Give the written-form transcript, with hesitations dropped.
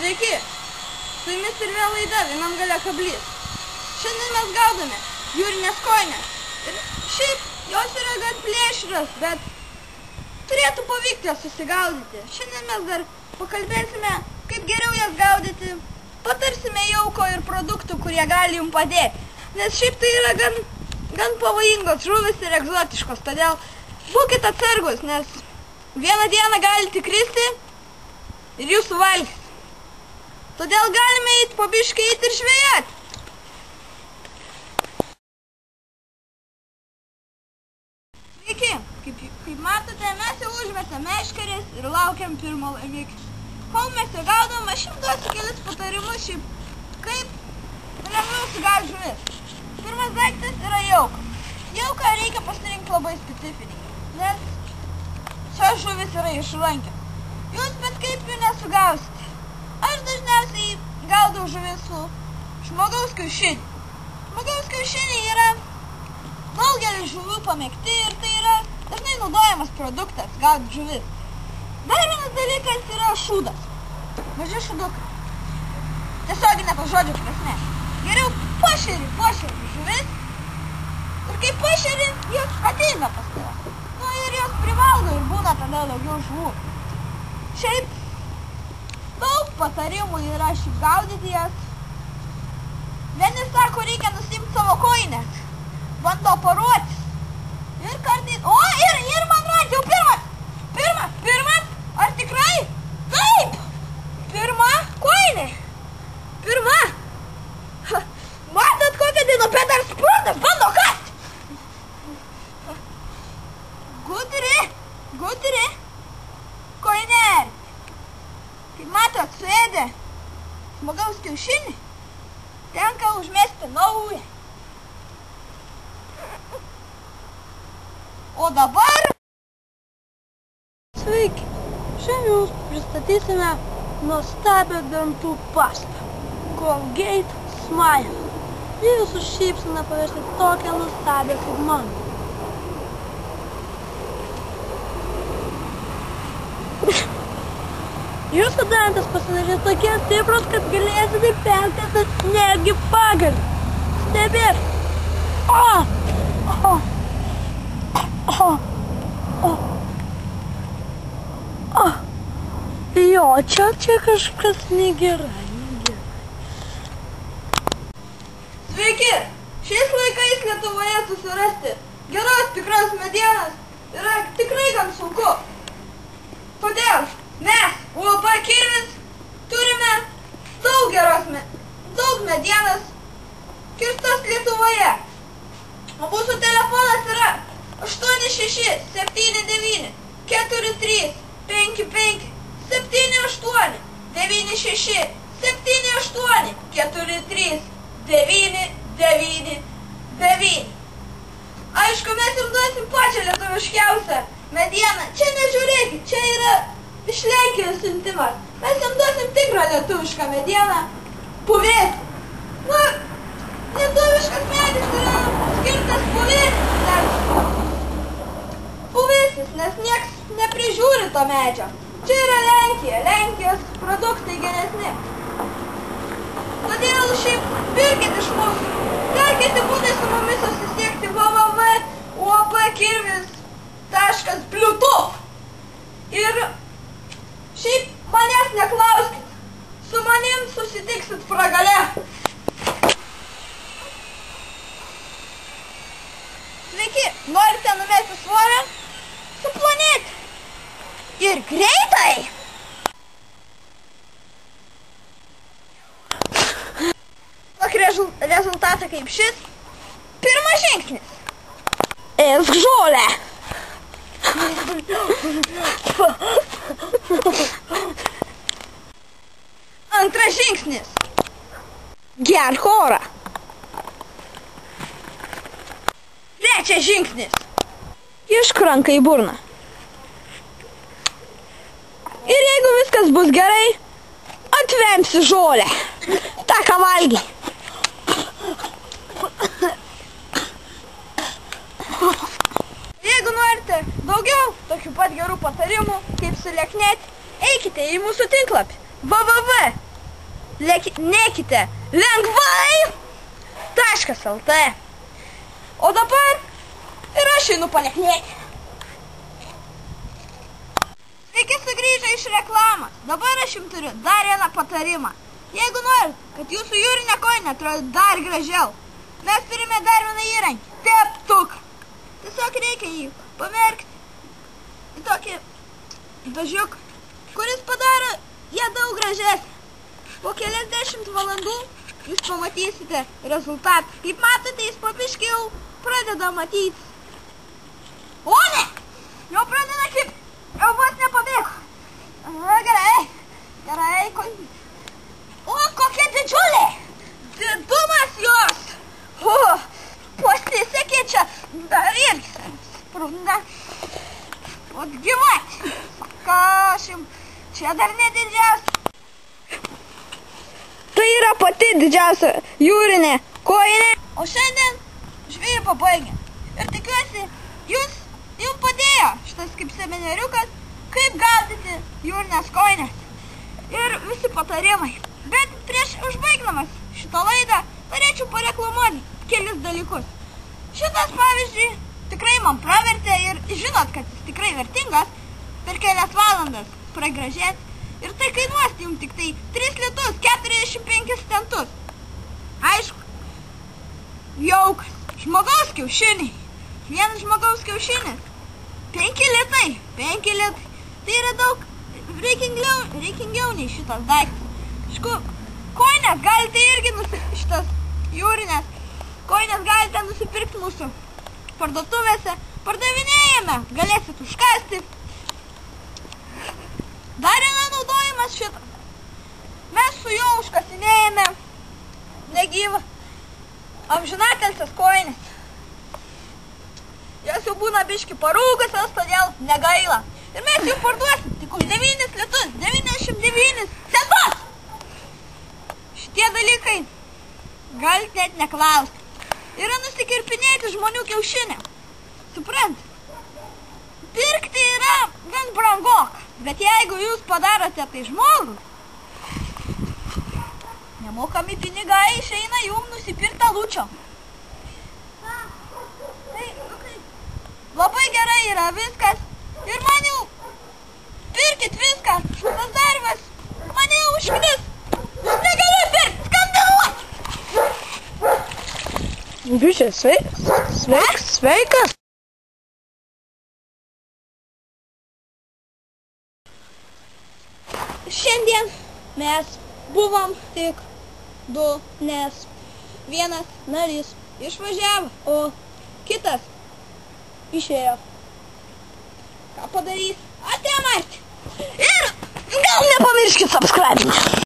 Sveiki, su jumis ir vėl laida Vienam gale kablys. Šiandien mes gaudome jūrinės kojines. Ir šiaip jos yra gan plėšrios, bet turėtų pavykti jas susigaudyti. Šiandien mes dar pakalbėsime, kaip geriau jas gaudyti. Patarsime jauko ir produktų, kurie gali jums padėti. Nes šiaip tai yra gan pavojingos žuvys ir egzotiškos. Todėl būkite atsargus, nes vieną dieną galite kristi ir jūs suvalgys. Todėl galime eiti po biškį eiti ir žvejoti. Sveiki, kaip matote, mes jau užmetėm meškeres ir laukiam pirmo laimikio. Kol mes jau gaudom, aš jums duosiu kelis patarimus, kaip lengviau sugauti žuvis. Pirmas daiktas yra jauka. Jauką reikia pasirinkti labai specifiniai, nes šios žuvis yra išrankios. Jūs bet kaip jų nesugausite. Aš dažniausiai gaudau žuvis su žmogaus kiaušinį. Žmogaus kiaušiniai yra daugelis žuvių pamėgti ir tai yra dažnai naudojamas produktas gaudyti žuvis. Dar vienas dalykas yra šūdas. Maži šūdukai. Tiesioginė to žodžio prasme. Geriau pašeri žuvis ir kai pašeri, jos ateina pas tave. Nu ir jos privalgo ir būna tada daugiau žuvų. Šiaip daug patarimų yra šiaip gaudyti jas. Vieni sako, reikia nusimti savo kojines. Bando paruotis. Ir kartais... O, ir man radė jau pirmas. Ar tikrai? Taip. Pirma kojinė. Pirma. Matot, kokia dinopė dar sprūdas. Bando kasti. Gudri. Kojinė. Kaip matot, suėdė žmogaus kiaušinį, tenka užmesti naują. O dabar... Sveiki, šiandien jums pristatysime nuostabią dantų pastą Colgate Smile. Ji jūsų šypseną paversti tokią nuostabią kaip mano. Jūsų dantis pasidarys tokie stiprus, kad galėsite perkąsti netgi pagalį. Stebėk. Jo, čia kažkas negerai. Sveiki! Šiais laikais Lietuvoje susirasti geros tikros medienos yra tikrai gan sunku. Kodėl? Mes, UAB Kirvis, turime daug medienos kirstos Lietuvoje. O mūsų telefonas yra 8679 43 55 78 96 78 43 999. Aišku, mes jums duosim pačią lietuviškiausią medieną. Čia nežiūrėkit, čia yra iš Lenkijos siuntimas. Mes jums duosim tikrą lietuvišką medieną. Puvėsį. Na, lietuviškas medis yra skirtas puvėsis, nes nieks neprižiūri to medžio. Čia yra Lenkija. Lenkijos produktai geresni. Todėl šiaip pirkit iš mūsų. Dar kiti būdai su mumis susisiekti www.uabkirvis.bluetooth. Ir šiaip manęs neklauskit. Su manim susitiksit fragale. Sveiki, norite numesti svorį? Suplonėti. Ir greitai. Tokį rezultatą kaip šis. Pirmas žingsnis. Ėsk žolę. Antras žingsnis. Gerk orą. Trečias žingsnis. Kišk ranką į burną. Ir jeigu viskas bus gerai, atvemsi žolę. Ta, ką valgy. Jeigu norite daugiau tokių pat gerų patarimų, kaip sulieknėti, eikite į mūsų tinklapį www nekite lengvai.lt. O dabar ir aš einu palieknėti. Sveiki sugrįžę iš reklamos. Dabar aš jums turiu dar vieną patarimą. Jeigu norit, kad jūsų jūrinė kojinė atrodo dar gražiau, mes turime dar vieną įrankį – teptuką. Tiesiog reikia jį pamerkti į tokį dažiuką, kuris padaro ją daug gražesnį. Po keliasdešimt valandų jūs pamatysite rezultatą. Kaip matote, jis papiškai jau pradeda matytis. O ne! Jau pradeda kaip... Jau vos nepabėgo. Gerai. O, kokia didžiulė! Didumas jos! O, pasisekė čia dar irgi. Sprunda. O, gyvati. Sakašim. Čia dar nedidžiausia. Tai yra pati didžiausia jūrinė kojinė. O šiandien žvejį pabaigė. Ir tikiuosi, jums padėjo šitas kaip seminariukas, kaip gaudyti jūrinės kojinės. Ir visi patarimai. Bet prieš užbaigdamas šitą laidą norėčiau pareklamuoti kelis dalykus. Šitas, pavyzdžiui, tikrai man pravertė ir žinot, kad jis tikrai vertingas, per kelias valandas pragražės. Ir tai kainuos jums tik tai 3 litus 45 centus. Aišku, jaukas. Žmogaus kiaušiniai. Vienas žmogaus kiaušinis. 5 litai. 5 litai. Tai yra daug reikingiau nei šitas daiktas. Aišku, kojinės galite irgi šitas jūrinės kojinės galite nusipirkti mūsų parduotuvėse. Pardavinėjame. Galėsit užkasti. Dar yra naudojimas šitas. Mes su juo užkasinėjame negyvą amžinatilsės kojinės. Jos jau būna biški parūgusios, todėl negaila. Ir mes jų parduosim tik už 9 litus, 99 centus. Šitie dalykai galite net neklausti. Yra nusikirpinėti žmonių kiaušinę. Suprant? Pirkti yra gan brangoka. Bet jeigu jūs padarote tai žmogų, nemokami pinigai išeina jums nusipirkti alučio. Tai labai gerai yra viskas. Ir man jau pirkit viską. Tas darbas mane jau užknis. Jūs negaliu pirkti. Skambinuoti. Bišė, sveikas. Šiandien mes buvom tik 2, nes vienas narys išvažiavo, o kitas išėjo. Ką padarys? Ate Marti! Ir gal nepamirškit subscribe!